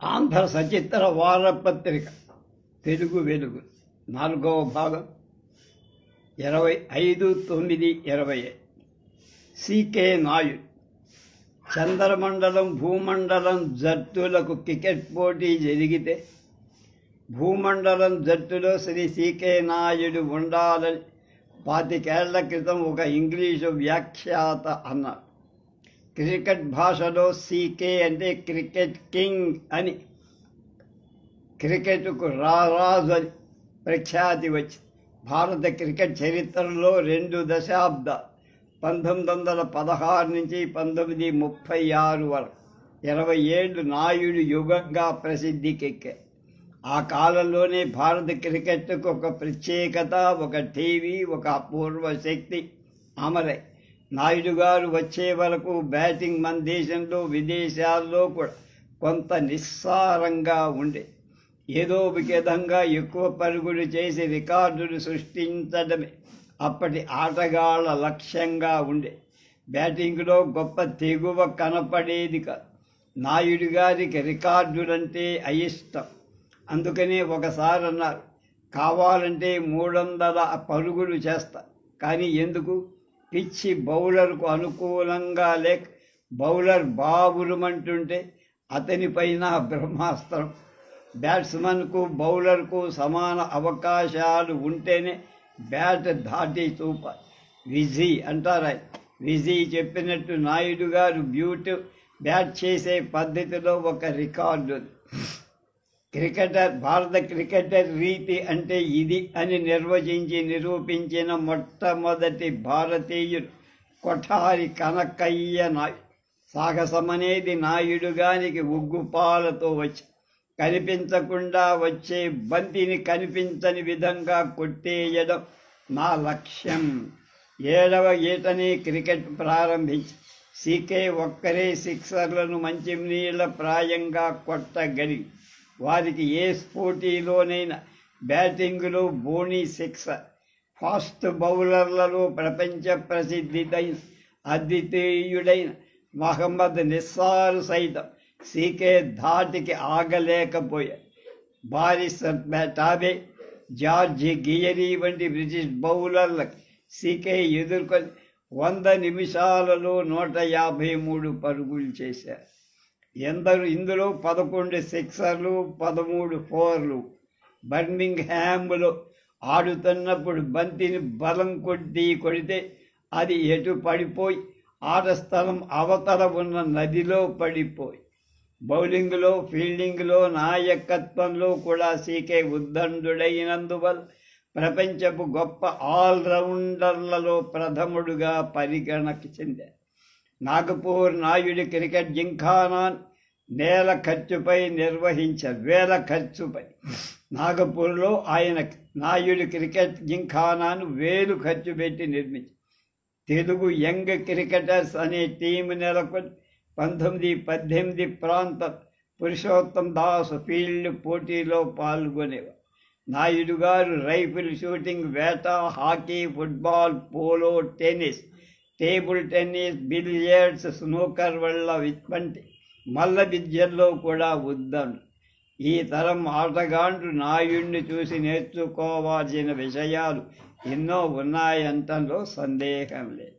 ఆంధ్ర సచిత్ర వారపత్రిక తెలుగు వెలుగు 4వ భాగం 25/9/20. సికే నాయుడు. చంద్రమండలం భూమండలం జట్టులకు క్రికెట్ పోటీ జరిగితే భూమండలం జట్టులో శ్రీ సికే నాయుడు ఉండాలని 25 ఏళ్ల క్రితం ఒక ఇంగ్లీషు వ్యాఖ్యాత అన్నారు. క్రికెట్ భాషలో సీకే అంటే క్రికెట్ కింగ్ అని, క్రికెట్కు రారాజు అని ప్రఖ్యాతి వచ్చింది. భారత క్రికెట్ చరిత్రలో 2 దశాబ్దాలు 1916 నుంచి 1936 వరకు 20 ఏళ్ళు నాయుడు యుగంగా ప్రసిద్ధికెక్కాయి. ఆ కాలంలోనే భారత క్రికెట్కు ఒక ప్రత్యేకత, ఒక టీవీ, ఒక అపూర్వ శక్తి అమరై నాయుడు గారు వచ్చే వరకు బ్యాటింగ్ మన దేశంలో విదేశాల్లో కూడా కొంత నిస్సారంగా ఉండే. ఏదో ఒక విధంగా ఎక్కువ పరుగులు చేసి రికార్డులు సృష్టించడమే అప్పటి ఆటగాళ్ల లక్ష్యంగా ఉండే. బ్యాటింగ్లో గొప్ప తెగువ కనపడేది కాదు. నాయుడు గారికి రికార్డులంటే అయిష్టం. అందుకనే ఒకసారి అన్నారు, కావాలంటే 300 పరుగులు చేస్తా, కానీ ఎందుకు? పిచ్చి బౌలర్కు అనుకూలంగా లేక బౌలర్ బాబురుమంటుంటే అతనిపైన బ్రహ్మాస్త్రం. బ్యాట్స్మన్కు బౌలర్కు సమాన అవకాశాలు ఉంటేనే బ్యాట్ దాటి చూపాలి. విజీ అంటారా? విజీ చెప్పినట్టు నాయుడు గారు బ్యాట్ చేసే పద్ధతిలో ఒక రికార్డు. భారత క్రికెటర్ రీతి అంటే ఇది అని నిర్వచించి నిరూపించిన మొట్టమొదటి భారతీయుడు కొఠారి కనకయ్య నాయుడు. సాహసమనేది నాయుడు గారికి ఉగ్గుపాలతో వచ్చి కనిపించకుండా వచ్చే బంతిని కనిపించని విధంగా కొట్టేయడం నా లక్ష్యం. 7వ ఏటనే క్రికెట్ ప్రారంభించి సీకే ఒక్కరే సిక్సర్లను మంచినీళ్ళ ప్రాయంగా కొట్టగలిగి వారికి ఏ పోటీలోనైనా బ్యాటింగ్లో బోనీ సిక్సర్. ఫాస్ట్ బౌలర్లలో ప్రపంచ ప్రసిద్ధిదైన అద్వితీయుడైన మహమ్మద్ నిస్సార్ సైతం సీకే ధాటికి ఆగలేకపోయాడు. బారిస్ టాబే, జార్జ్ గియరీ వంటి బ్రిటిష్ బౌలర్లకు సీకే ఎదుర్కొని 100 నిమిషాలలో 153 పరుగులు చేశారు. ఇందులో 11 సిక్సర్లు, 13 ఫోర్లు. బర్మింగ్హామ్లో ఆడుతున్నప్పుడు బంతిని బలం కొడితే అది ఎటు పడిపోయి ఆట స్థలం అవతల ఉన్న నదిలో పడిపోయి. బౌలింగ్లో, ఫీల్డింగ్లో, నాయకత్వంలో కూడా సీకే ఉద్దండుడైనందువల్ల ప్రపంచపు గొప్ప ఆల్రౌండర్లలో ప్రథముడుగా పరిగణకు చెందారు. నాగపూర్ నాయుడు క్రికెట్ జింఖానాను వేల ఖర్చుపై నాగపూర్లో నాయుడు క్రికెట్ జింఖానాను 1000 ఖర్చు పెట్టి నిర్మించారు. తెలుగు యంగ్ క్రికెటర్స్ అనే టీము నెలకొని 1918 ప్రాంత పురుషోత్తం దాస్ ఫీల్డ్ పోటీలో పాల్గొనేవారు. నాయుడు గారు రైఫిల్ షూటింగ్, వేట, hockey, football, polo, tennis, table tennis, billiards, snooker వంటి మల్ల విద్యల్లో కూడా ఉద్దండు. ఈ తరం ఆటగాండ్రు నాయుడిని చూసి నేర్చుకోవాల్సిన విషయాలు ఎన్నో ఉన్నాయంటంలో సందేహం లేదు.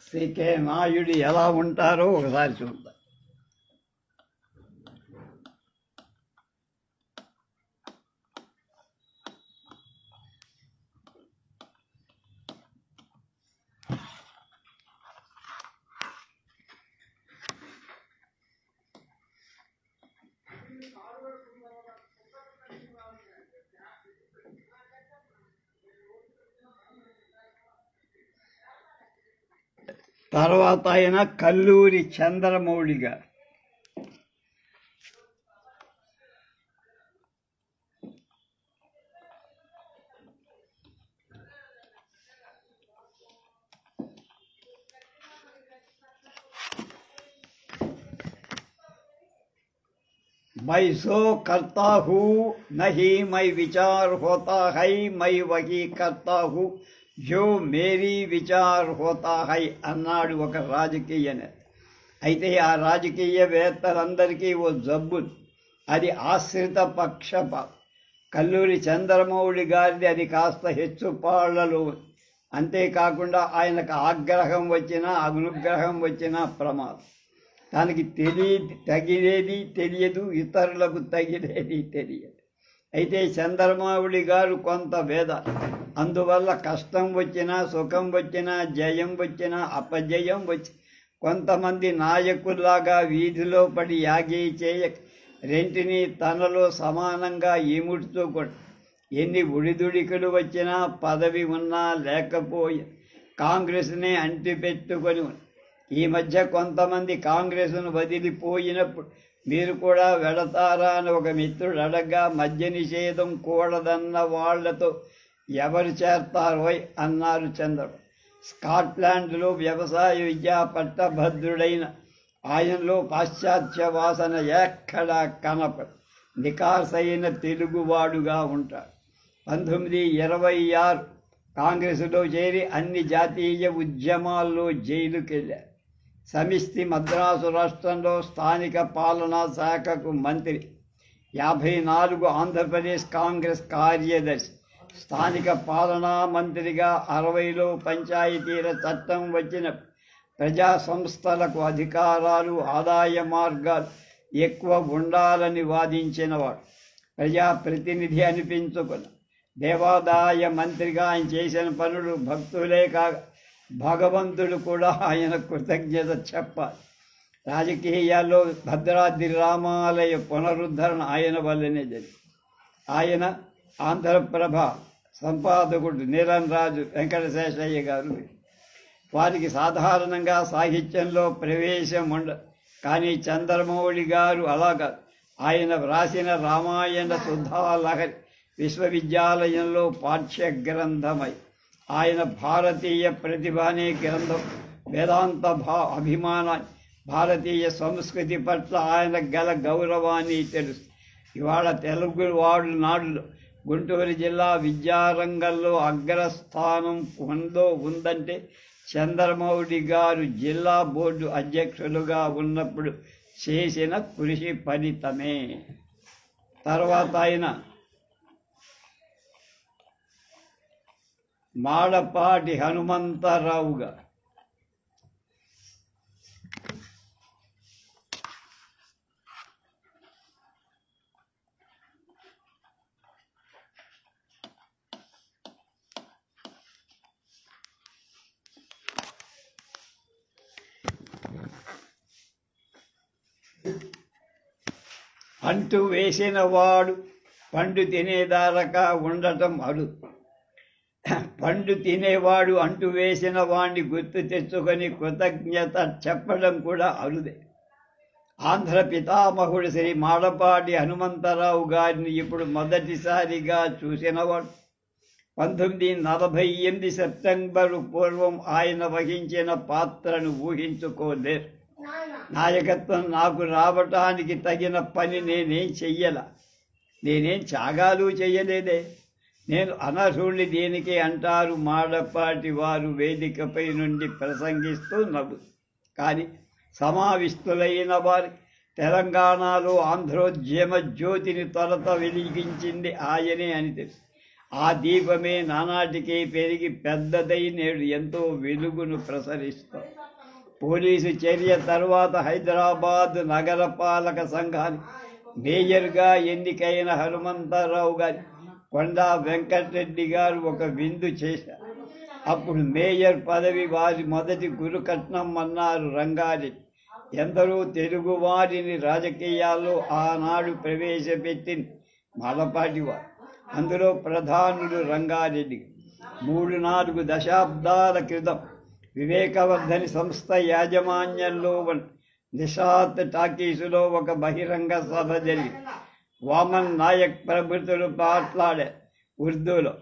సికే నాయుడు ఎలా ఉంటారో ఒకసారి చూద్దాం. తర్వాత ఆయన కల్లూరి చంద్రమౌళి గారు. मैं सो करता हूँ नहीं मैं विचार होता है मैं वही करता हूँ जो మేరీ విచార్ హోతా హై అన్నాడు ఒక రాజకీయ నేత. అయితే ఆ రాజకీయవేత్తలందరికీ ఓ జబ్బు, అది ఆశ్రిత పక్షపాతం. కల్లూరి చంద్రమౌళి గారిది అది కాస్త హెచ్చుపాళ్లలో. అంతేకాకుండా ఆయనకు ఆగ్రహం వచ్చినా అనుగ్రహం వచ్చినా ప్రమాదం. తనకి తగిలేది తెలియదు, ఇతరులకు తగిలేది తెలియదు. అయితే చంద్రమౌళి గారు కొంత వేద, అందువల్ల కష్టం వచ్చినా సుఖం వచ్చినా జయం వచ్చినా అపజయం వచ్చి కొంతమంది నాయకుల్లాగా వీధిలో పడి యాగి చేయక రెంటిని తనలో సమానంగా ఈముడ్చుకోడు. ఎన్ని ఉడిదుడికలు వచ్చినా పదవి ఉన్నా లేకపోయి కాంగ్రెస్నే అంటిపెట్టుకొని ఈ మధ్య కొంతమంది కాంగ్రెస్ను వదిలిపోయినప్పుడు మీరు కూడా వెళతారా అని ఒక మిత్రుడు అడగ్గా మద్య నిషేధం కూడదన్న వాళ్లతో ఎవరు చేరతారోయ్ అన్నారు చంద్రబాబు. స్కాట్లాండ్లో వ్యవసాయ విద్యా పట్టభద్రుడైన ఆయనలో పాశ్చాత్య వాసన ఎక్కడా కనపడు. నికార్సైన తెలుగువాడుగా ఉంటాడు. 1926 కాంగ్రెసులో చేరి అన్ని జాతీయ ఉద్యమాల్లో జైలుకెళ్ళారు. సమిష్టి మద్రాసు రాష్ట్రంలో స్థానిక పాలనా శాఖకు మంత్రి. 54 ఆంధ్రప్రదేశ్ కాంగ్రెస్ కార్యదర్శి. స్థానిక పాలనా మంత్రిగా 60లో పంచాయతీల చట్టం వచ్చిన ప్రజా సంస్థలకు అధికారాలు ఆదాయ మార్గాలు ఎక్కువ ఉండాలని వాదించినవాడు. ప్రజాప్రతినిధి అనిపించుకున్న దేవాదాయ మంత్రిగా ఆయన చేసిన పనులు భక్తులే కాక భగవంతుడు కూడా ఆయన కృతజ్ఞత చెప్పాలి. రాజకీయాల్లో భద్రాద్రి రామాలయ పునరుద్ధరణ ఆయన వల్లనే జరిగింది. ఆయన ఆంధ్రప్రభ సంపాదకుడు నీలంరాజు వెంకటశేషయ్య గారు. వారికి సాధారణంగా సాహిత్యంలో ప్రవేశం ఉండదు. కానీ చంద్రమౌళి గారు అలాగా. ఆయన వ్రాసిన రామాయణ సుధాలహరి విశ్వవిద్యాలయంలో పాఠ్య గ్రంథమై ఆయన భారతీయ ప్రతిభ అనే గ్రంథం వేదాంత అభిమానాన్ని, భారతీయ సంస్కృతి పట్ల ఆయన గల గౌరవాన్ని తెలుసు. ఇవాళ తెలుగు వాడు నాడులో గుంటూరు జిల్లా విద్యారంగంలో అగ్రస్థానం ఉందంటే చంద్రమౌళి గారు జిల్లా బోర్డు అధ్యక్షులుగా ఉన్నప్పుడు చేసిన కృషి ఫలితమే. తర్వాత ఆయన మాడపాటి హనుమంతరావుగా అంటూ వేసిన వాడు పండు తినేదారక ఉండటం అడు. పండు తినేవాడు అంటూ వేసిన వాణ్ణి గుర్తు తెచ్చుకొని కృతజ్ఞత చెప్పడం కూడా అరుదే. ఆంధ్ర పితామహుడు శ్రీ మాడపాటి హనుమంతరావు గారిని ఇప్పుడు మొదటిసారిగా చూసినవాడు 1948 సెప్టెంబరు పూర్వం ఆయన వహించిన పాత్రను ఊహించుకోలేరు. నాయకత్వం నాకు రావటానికి తగిన పని నేనేం చెయ్యాల, నేనేం త్యాగాలు చెయ్యలేదే, నేను అనర్హుణ్ణి దేనికి అంటారు మాడపాటి వారు వేదికపై నుండి ప్రసంగిస్తూ నవ్వు. కానీ సమావిష్టులైన వారి తెలంగాణలో ఆంధ్రోద్యమ జ్యోతిని తొలత వెలిగించింది ఆయనే అని తెలుసు. ఆ దీపమే నానాటికి పెరిగి పెద్దదై నేడు ఎంతో వెలుగును ప్రసరిస్తుంది. పోలీసు చర్య తర్వాత హైదరాబాద్ నగరపాలక సంఘానికి మేయర్గా ఎన్నికైన హనుమంతరావు గారి కొండా వెంకటరెడ్డి గారు ఒక విందు చేశారు. అప్పుడు మేయర్ పదవి వారి మొదటి గురుకట్నం అన్నారు రంగారెడ్డి. ఎందరో తెలుగువారిని రాజకీయాల్లో ఆనాడు ప్రవేశపెట్టింది మాడపాటి వారు. అందులో ప్రధానుడు రంగారెడ్డి. 3-4 దశాబ్దాల క్రితం వివేకవర్ధని సంస్థ యాజమాన్యంలో నిషాత్ టాకీసులో ఒక బహిరంగ సభ జరిగింది. వామన్ నాయక్ ప్రభుత్వులు మాట్లాడారు ఉర్దూలో,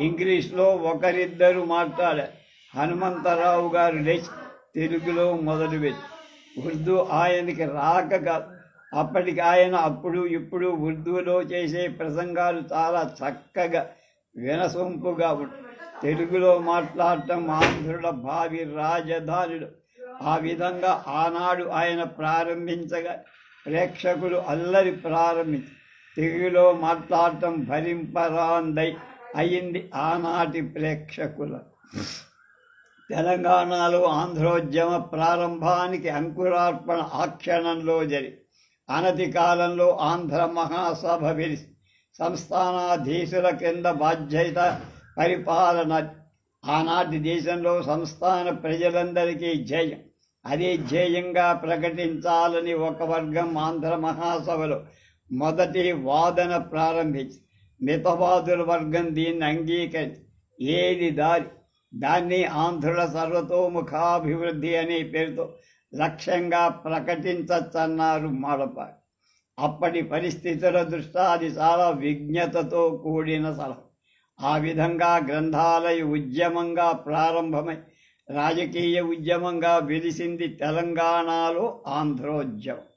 ఇంగ్లీష్లో ఒకరిద్దరు మాట్లాడారు. హనుమంతరావు గారు లేచి తెలుగులో మొదలుపెట్టి ఉర్దూ ఆయనకి రాక అప్పటికి ఆయన అప్పుడు ఇప్పుడు ఉర్దూలో చేసే ప్రసంగాలు చాలా చక్కగా వినసొంపుగా ఉంటాయి. తెలుగులో మాట్లాడటం ఆంధ్రుల భావి రాజధానులు. ఆ విధంగా ఆనాడు ఆయన ప్రారంభించగా ప్రేక్షకులు అల్లరి ప్రారంభించి తెలుగులో మాట్లాడటం భరింపరాందై అయింది ఆనాటి ప్రేక్షకుల. తెలంగాణలో ఆంధ్రోద్యమ ప్రారంభానికి అంకురార్పణ ఆ క్షణంలో జరిగి అనతి కాలంలో ఆంధ్ర మహాసభ వెలిసి సంస్థానాధీశుల కింద బాధ్యత పరిపాలన. ఆనాటి దేశంలో సంస్థాన ప్రజలందరికీ జయం. అదే ధ్యేయంగా ప్రకటించాలని ఒక వర్గం ఆంధ్ర మహాసభలో మొదటి వాదన ప్రారంభించి మితవాదుల వర్గం దీన్ని అంగీకరించి ఏది దాన్ని ఆంధ్రుల సర్వతోముఖాభివృద్ధి అనే పేరుతో లక్ష్యంగా ప్రకటించచ్చన్నారు మాడపాటి. అప్పటి పరిస్థితుల దృష్ట్యా అది చాలా విజ్ఞతతో కూడిన సలహా. ఆ విధంగా గ్రంథాలయ ఉద్యమంగా ప్రారంభమై రాజకీయ ఉద్యమంగా వెలిసింది తెలంగాణలో ఆంధ్రోద్యమం.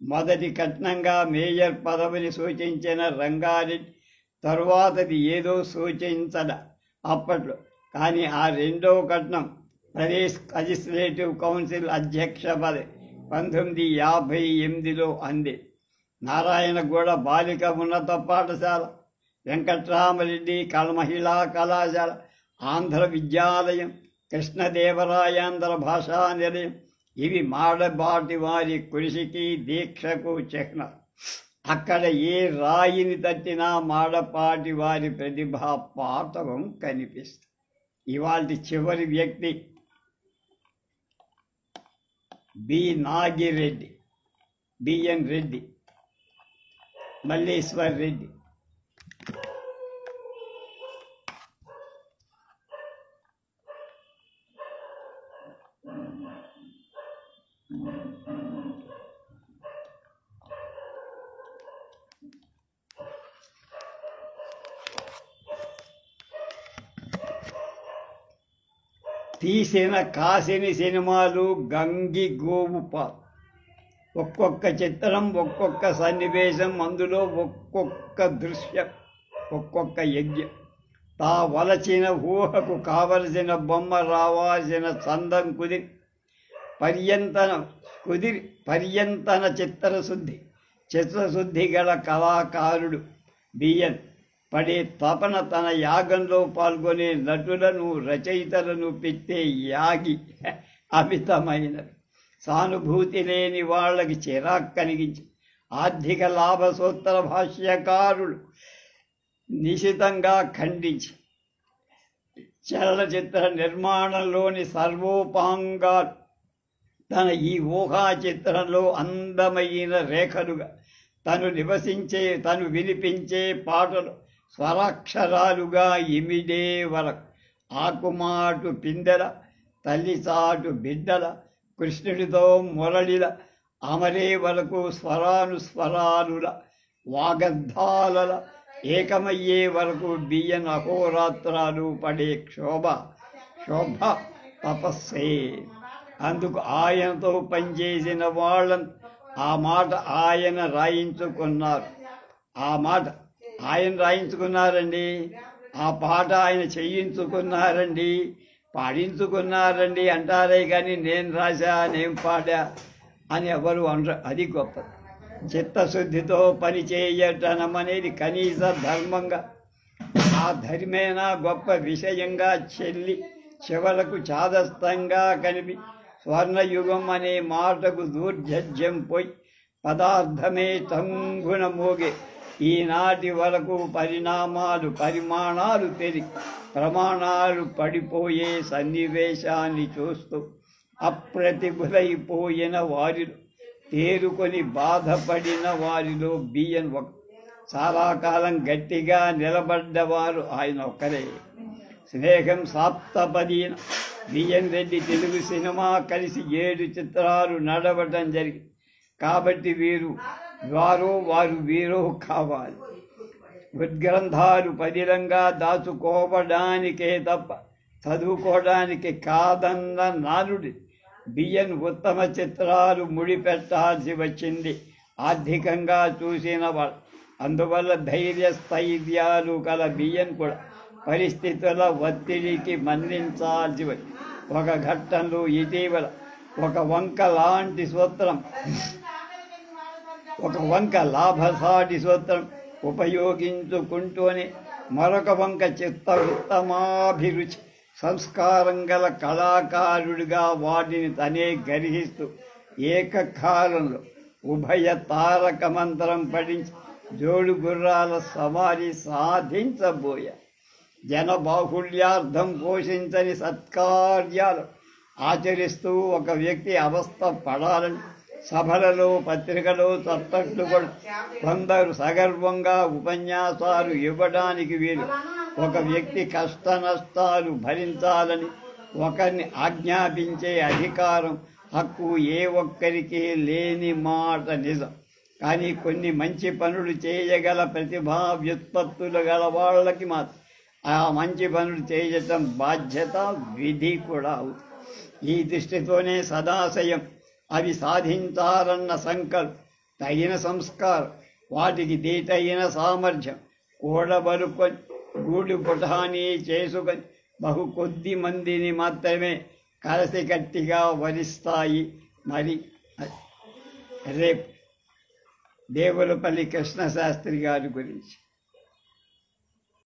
మొదటి కట్నంగా మేయర్ పదవిని సూచించిన రంగారెడ్డి తరువాతది ఏదో సూచించద అప్పట్లో. కానీ ఆ రెండవ కట్నం ప్రదేశ్ లెజిస్లేటివ్ కౌన్సిల్ అధ్యక్ష పదవి 1958లో అంది. నారాయణగూడ బాలిక ఉన్నత పాఠశాల, వెంకట్రామరెడ్డి మహిళా కళాశాల, ఆంధ్ర విద్యాలయం, కృష్ణదేవరాయాంధ్ర భాషా నిలయం ఇవి మాడబాటి వారి కృషికి దీక్షకు చిహ్నం. అక్కడ ఏ రాయిని తట్టినా మాడపాటి వారి ప్రతిభా పాటవం కనిపిస్తుంది. ఇవాల్టి చివరి వ్యక్తి నాగిరెడ్డి, బిఎన్ రెడ్డి, మల్లేశ్వర్ రెడ్డి. తీసిన కాసిని సినిమాలు గంగి గోవుపా. ఒక్కొక్క చిత్రం, ఒక్కొక్క సన్నివేశం, అందులో ఒక్కొక్క దృశ్యం, ఒక్కొక్క యజ్ఞం. తా వలచిన ఊహకు కావలసిన బొమ్మ రావాల్సిన చందం కుదిరి పర్యంతన చిత్రశుద్ధి గల కళాకారుడు బిఎన్ పడే తపన తన యాగంలో పాల్గొనే నటులను రచయితలను పెట్టే యాగి అమితమైనది. సానుభూతి లేని వాళ్ళకి చిరాకు కలిగించి ఆర్థిక లాభసూత్ర భాష్యకారులు నిశితంగా ఖండించి చలనచిత్ర నిర్మాణంలోని సర్వోపాంగాలు తన ఈ ఊహా చిత్రంలో అందమైన రేఖలుగా తను వినిపించే పాటలు స్వరాక్షరాలుగా ఇమిడే వరకు ఆకుమాటు పిందెల, తల్లిచాటు బిడ్డల, కృష్ణుడితో మురళిల అమరే వరకు స్వరానుస్వరాలుల వాగద్ధాలల ఏకమయ్యే వరకు బియ్యన్ అహోరాత్రాలు పడే శోభ తపస్సే. అందుకు ఆయనతో పనిచేసిన వాళ్ళని ఆ మాట ఆయన రాయించుకున్నారండి. ఆ పాట ఆయన చేయించుకున్నారండి, పాడించుకున్నారండి అంటారే కానీ నేను రాశా, నేను పాడా అని ఎవరు అనరు. అది గొప్ప చిత్తశుద్ధితో పని చేయటం అనేది కనీస ధర్మంగా, ఆ ధర్మేనా గొప్ప విషయంగా చివరకు చాదస్తంగా కనిపి స్వర్ణయుగం అనే మాటకు దూర్జన్యం పోయి పదార్థమే తంగున మోగే ఈనాటి వరకు పరిమాణాలు పెరిగి ప్రమాణాలు పడిపోయే సన్నివేశాన్ని చూస్తూ అప్రతిభులైపోయిన వారిలో, తేరుకొని బాధపడిన వారిలో బియ్యన్ చాలా కాలం గట్టిగా నిలబడ్డవారు ఆయన ఒక్కరే. స్నేహం సాప్తపదీన బిఎన్ రెడ్డి తెలుగు సినిమా కలిసి 7 చిత్రాలు నడవటం జరిగింది. కాబట్టి వారు వీరో కావాలి. ఉద్గ్రంథాలు పదిలంగా దాచుకోవడానికే తప్ప చదువుకోవడానికి కాదన్న నానుడి బియ్యన్ ఉత్తమ చిత్రాలు ముడిపెట్టాల్సి వచ్చింది. ఆర్థికంగా చూసిన వాళ్ళు. అందువల్ల ధైర్యస్థైర్యాలు గల బియ్యం కూడా పరిస్థితుల ఒత్తిడికి మన్నించాల్సి వచ్చి ఒక ఘట్టంలో ఇటీవల ఒక వంక లాభసాటి సూత్రం ఉపయోగించుకుంటూనే మరొక వంక చిత్త ఉత్తమాభిరుచి సంస్కారం గల కళాకారుడిగా వాటిని తనే గర్హిస్తూ ఏకకాలంలో ఉభయ తారక మంత్రం పఠించి జోడు గుర్రాల సవారీ సాధించబోయా. జనబాహుళ్యార్థం పోషించని సత్కార్యాలు ఆచరిస్తూ ఒక వ్యక్తి అవస్థ పడాలని సభలలో పత్రికలో చప్పట్లు కొందరు సగర్వంగా ఉపన్యాసాలు ఇవ్వడానికి వీలు. ఒక వ్యక్తి కష్ట నష్టాలు భరించాలని ఒకరిని ఆజ్ఞాపించే అధికారం హక్కు ఏ ఒక్కరికి లేని మాట నిజం. కానీ కొన్ని మంచి పనులు చేయగల ప్రతిభా వ్యుత్పత్తులు గల వాళ్ళకి మాత్రం ఆ మంచి పనులు చేయటం బాధ్యత, విధి కూడా అవుతుంది. ఈ దృష్టితోనే సదాశయం అవి సాధించాలన్న సంకల్పం, తగిన సంస్కారం, వాటికి దీటైన సామర్థ్యం కూడబలుకొని గూడు పుటానీ చేసుకొని బహు కొద్ది మందిని మాత్రమే కలసికట్టిగా వరిస్తాయి. మరి రేపు దేవులపల్లి కృష్ణశాస్త్రి గారి గురించి